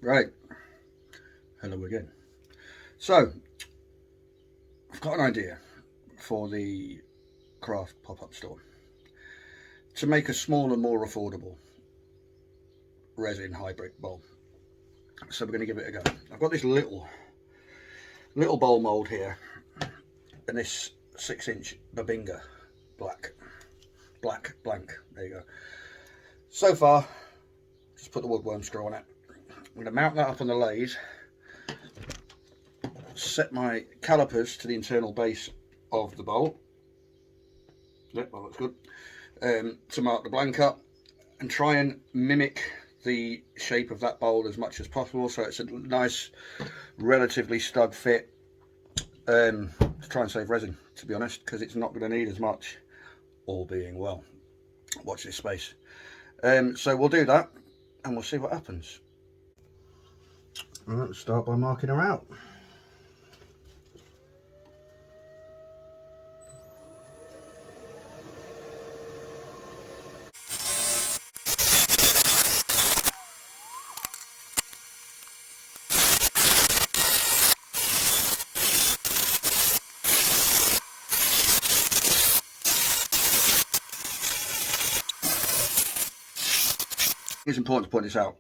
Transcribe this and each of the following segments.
Right, hello again. So, I've got an idea for the craft pop-up store to make a smaller, more affordable resin hybrid bowl. So we're going to give it a go. I've got this little bowl mould here, and this 6-inch Babinga black blank. There you go. So far, just put the woodworm screw on it. I'm going to mount that up on the lathe, set my calipers to the internal base of the bowl. Yep, well, that's good. To mark the blank up and try and mimic the shape of that bowl as much as possible, so it's a nice, relatively snug fit. To try and save resin, to be honest, because it's not going to need as much, all being well. Watch this space. So we'll do that and we'll see what happens. Let's start by marking her out. It's important to point this out.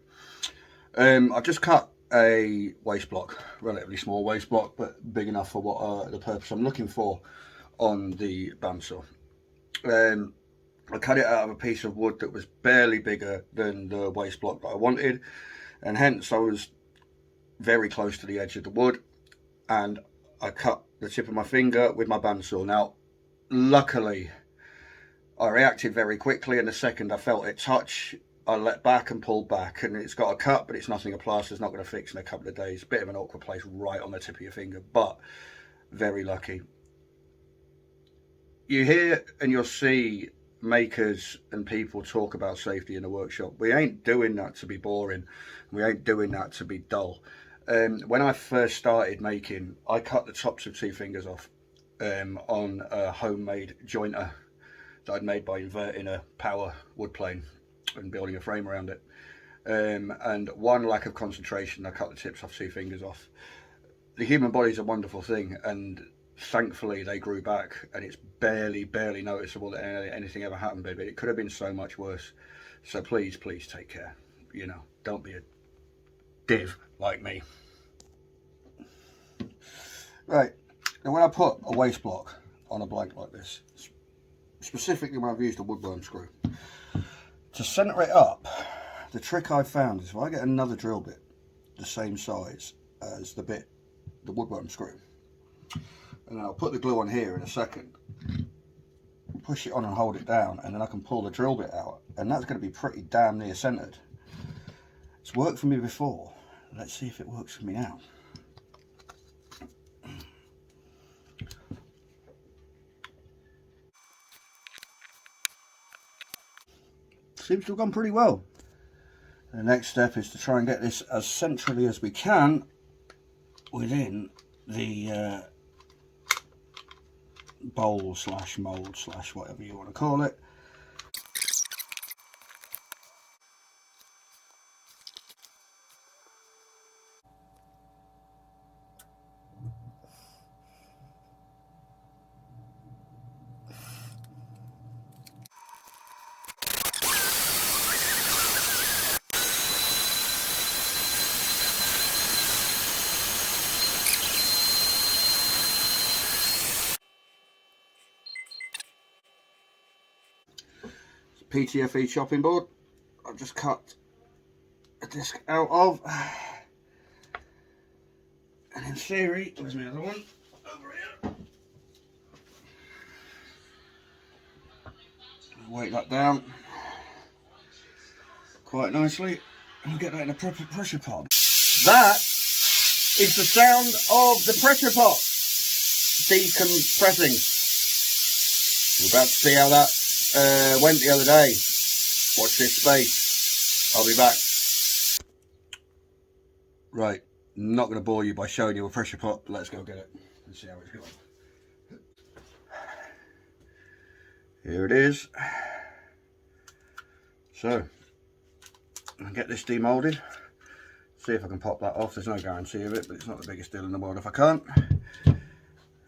I've just cut a waste block, relatively small waste block, but big enough for what the purpose I'm looking for on the bandsaw. I cut it out of a piece of wood that was barely bigger than the waste block that I wanted, and hence I was very close to the edge of the wood, and I cut the tip of my finger with my bandsaw. Now, luckily, I reacted very quickly, and the second I felt it touch, I let back and pulled back, and it's got a cut, but it's nothing a plaster. It's not going to fix in a couple of days. Bit of an awkward place right on the tip of your finger, but very lucky. You hear and you'll see makers and people talk about safety in the workshop. We ain't doing that to be boring. We ain't doing that to be dull. When I first started making, I cut the tops of 2 fingers off on a homemade jointer that I'd made by inverting a power wood plane and building a frame around it. And one lack of concentration, I cut the tips off 2 fingers off. The human body is a wonderful thing, and thankfully they grew back, and it's barely noticeable that anything ever happened, baby. It could have been so much worse. So please take care. You know, don't be a div like me. Right, now when I put a waste block on a blank like this, specifically when I've used a woodworm screw, to centre it up, the trick I've found is if I get another drill bit the same size as the woodworm screw, and I'll put the glue on here in a second, push it on and hold it down, and then I can pull the drill bit out, and that's going to be pretty damn near centred. It's worked for me before. Let's see if it works for me now. Seems to have gone pretty well. The next step is to try and get this as centrally as we can within the bowl slash mould slash whatever you want to call it. PTFE chopping board I've just cut a disc out of, and in theory, there's my other one over here. Weight that down quite nicely and get that in a proper pressure pot. That is the sound of the pressure pot decompressing. We're about to see how that went the other day. Watch this space. I'll be back. Right, not going to bore you by showing you a pressure pot, but let's go get it and see how it's going. Here it is. So, I'll get this demoulded. See if I can pop that off. There's no guarantee of it, but it's not the biggest deal in the world if I can't. And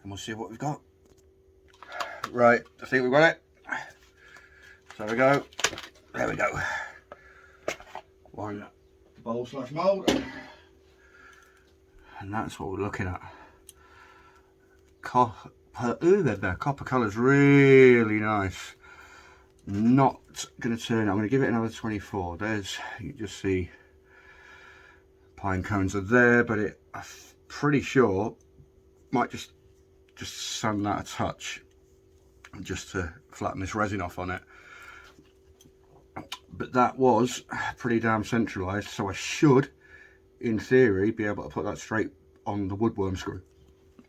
we'll see what we've got. Right, I think we've got it. So we go. There we go. One bowl slash mould. And that's what we're looking at. Copper colour's really nice. Not going to turn it. I'm going to give it another 24. There's, you can just see pine cones are there, but I'm pretty sure might just sand that a touch just to flatten this resin off on it. But that was pretty damn centralised, so I should, in theory, be able to put that straight on the woodworm screw.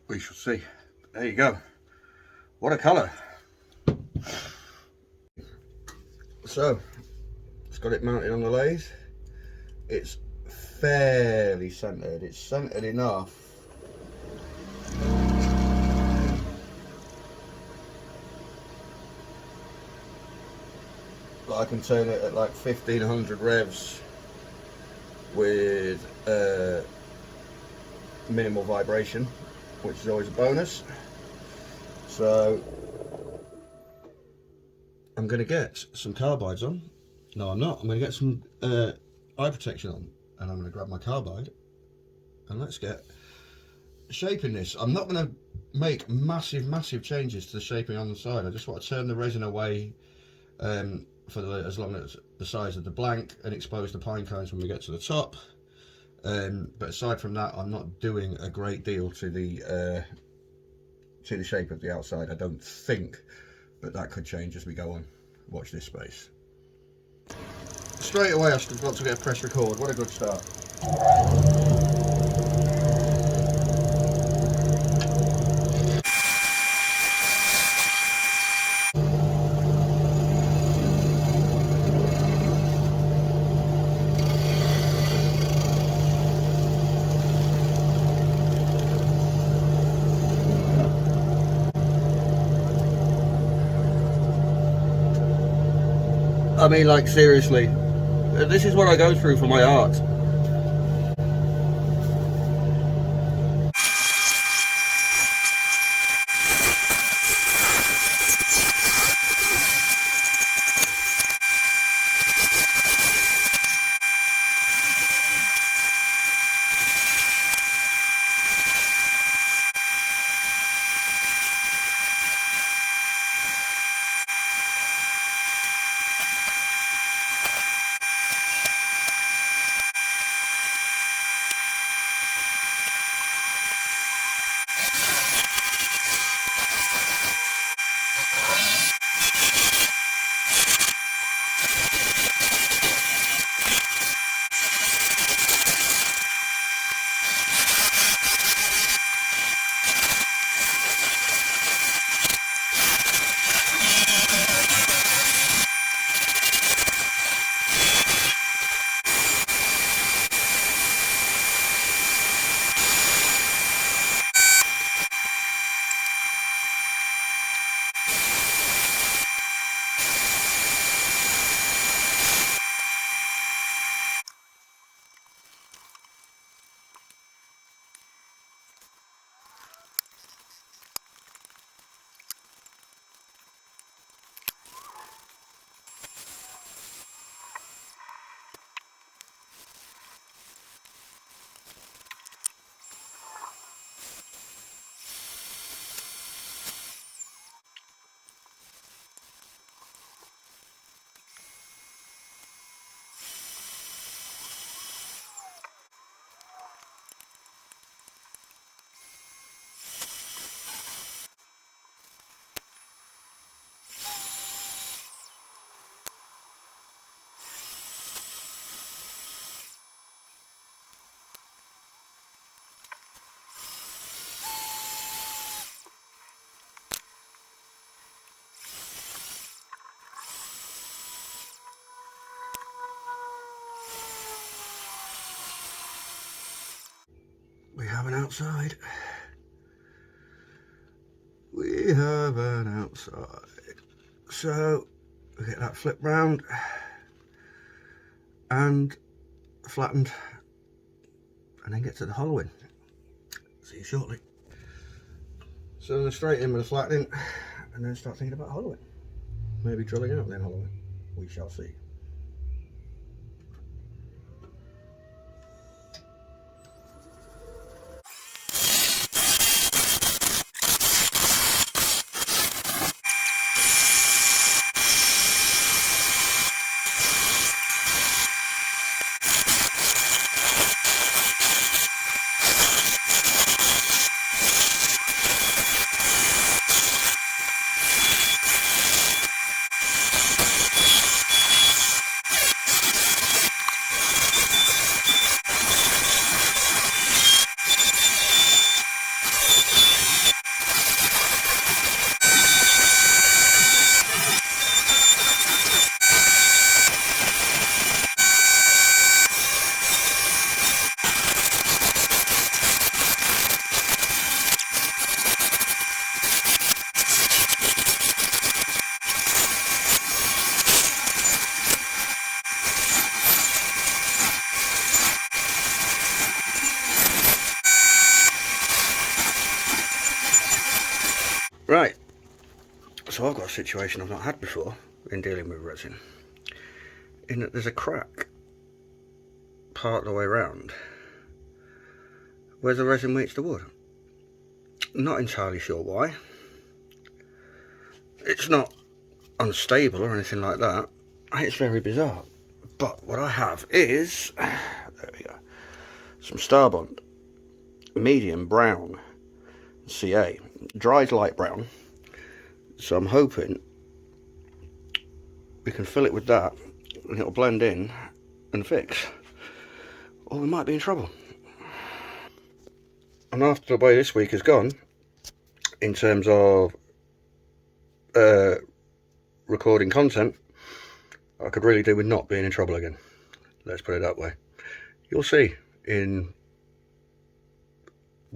We shall see. There you go. What a colour. So, it's got it mounted on the lathe. It's fairly centred. It's centred enough that I can turn it at like 1500 revs with minimal vibration, which is always a bonus. So I'm going to get some carbides on. No, I'm not. I'm going to get some eye protection on, and I'm going to grab my carbide and let's get shaping this. I'm not going to make massive changes to the shaping on the side. I just want to turn the resin away for as long as the size of the blank and expose the pine cones when we get to the top. But aside from that, I'm not doing a great deal to the shape of the outside, I don't think, but that could change as we go on. Watch this space. Straight away I've got to get a press record. What a good start. I mean, like, seriously, this is what I go through for my art. We have an outside. We have an outside. So we get that flip round and flattened and then get to the hollowing. See you shortly. So then straight in with the flattening, and then start thinking about hollowing. Maybe drilling out and then hollowing. We shall see. Right, so I've got a situation I've not had before in dealing with resin, in that there's a crack part of the way around where the resin meets the wood. Not entirely sure why. It's not unstable or anything like that. It's very bizarre. But what I have is, there we go, some Starbond medium brown CA, dried light brown. So I'm hoping we can fill it with that and it'll blend in and fix, or we might be in trouble. And after the way this week has gone in terms of recording content, I could really do with not being in trouble again. Let's put it that way. You'll see when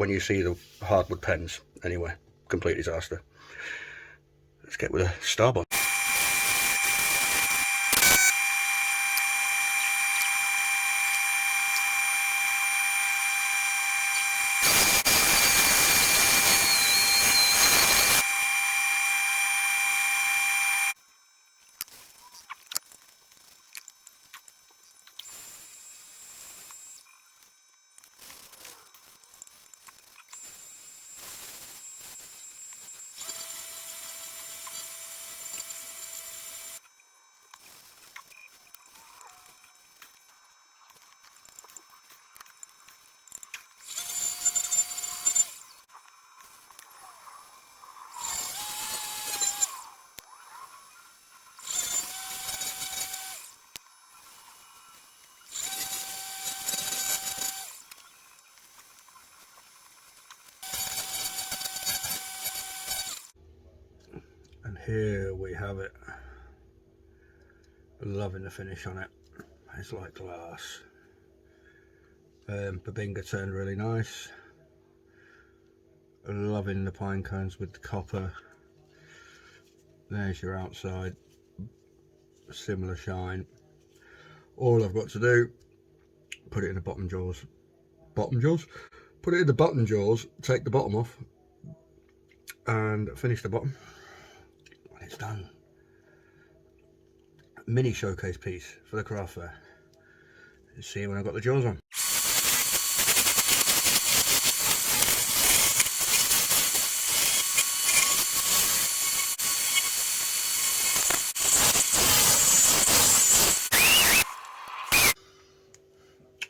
you see the hardwood pens. Anyway, complete disaster. Let's get with a Starbond. And here we have it. Loving the finish on it. It's like glass. Babinga turned really nice. Loving the pine cones with the copper. There's your outside. Similar shine. All I've got to do, put it in the bottom jaws. Bottom jaws? Put it in the bottom jaws, take the bottom off, and finish the bottom. And it's done. Mini showcase piece for the craft fair. See you when I've got the jaws on.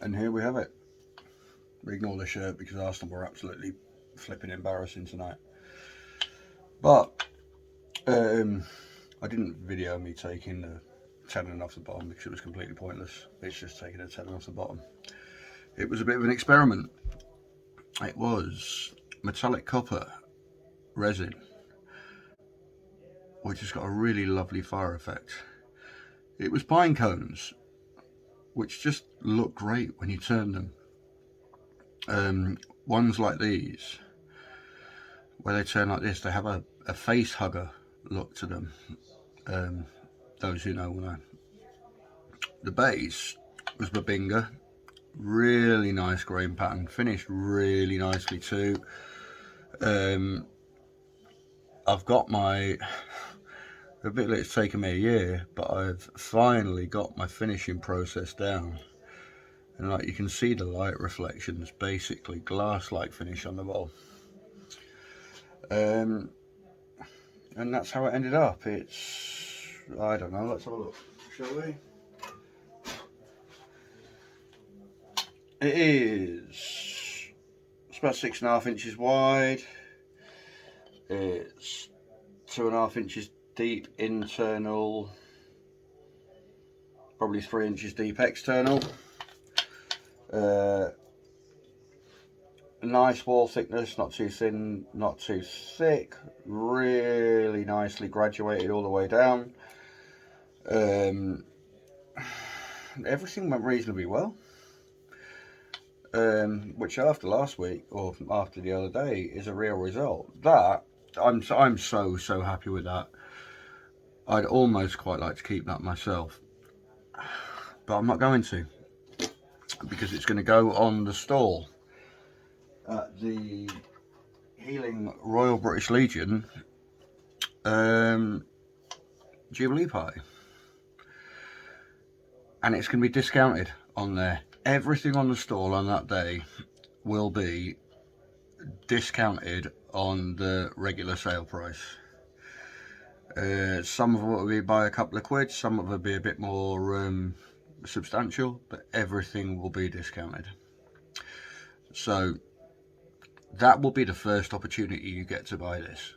And here we have it. We ignore the shirt because Arsenal were absolutely flipping embarrassing tonight. But I didn't video me taking the tenon off the bottom because it was completely pointless. It's just taking a tenon off the bottom. It was a bit of an experiment. It was metallic copper resin, which has got a really lovely fire effect. It was pine cones, which just look great when you turn them. Ones like these, where they turn like this, they have a face hugger look to them. Those who know. The base was Babinga, Really nice grain pattern, finished really nicely too. I've got my, admittedly it's taken me a year, but I've finally got my finishing process down. And like you can see the light reflections, basically glass-like finish on the bowl. And that's how it ended up. It's, I don't know, let's have a look, shall we? It is, it's about 6.5 inches wide. It's 2.5 inches deep internal, probably 3 inches deep external. Nice wall thickness, not too thin, not too thick, really nicely graduated all the way down. Everything went reasonably well, which after last week, or after the other day, is a real result. That, I'm so happy with that. I'd almost quite like to keep that myself, but I'm not going to, because it's going to go on the stall at the Healing Royal British Legion Jubilee Party, and it's going to be discounted on there. Everything on the stall on that day will be discounted on the regular sale price. Some of it will be by a couple of quid, some of it will be a bit more substantial, but everything will be discounted. So that will be the first opportunity you get to buy this.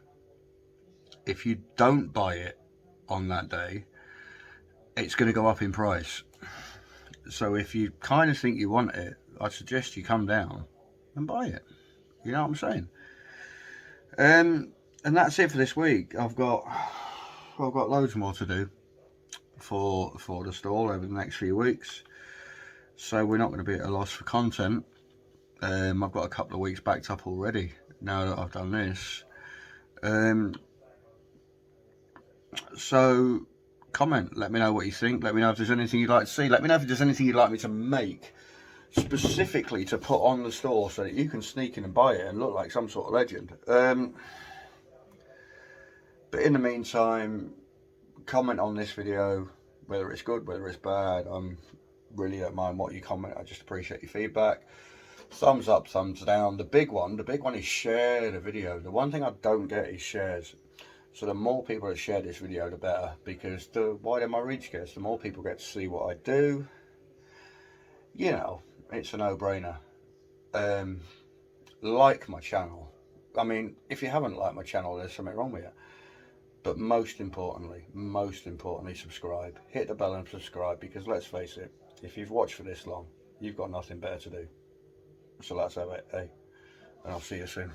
If you don't buy it on that day, it's going to go up in price. So if you kind of think you want it, I suggest you come down and buy it. You know what I'm saying? And that's it for this week. I've got loads more to do for the stall over the next few weeks, so we're not going to be at a loss for content. I've got a couple of weeks backed up already now that I've done this. So comment, let me know what you think, let me know if there's anything you'd like to see, let me know if there's anything you'd like me to make specifically to put on the store so that you can sneak in and buy it and look like some sort of legend. But in the meantime, comment on this video, whether it's good, whether it's bad. Really don't mind what you comment, I just appreciate your feedback. Thumbs up, thumbs down. The big one is share the video. The one thing I don't get is shares. So the more people that share this video, the better, because the wider my reach gets, the more people get to see what I do. You know, it's a no-brainer. Like my channel. I mean, if you haven't liked my channel, there's something wrong with you. But most importantly, subscribe. Hit the bell and subscribe, because let's face it, if you've watched for this long, you've got nothing better to do. So let's have it, eh? And I'll see you soon.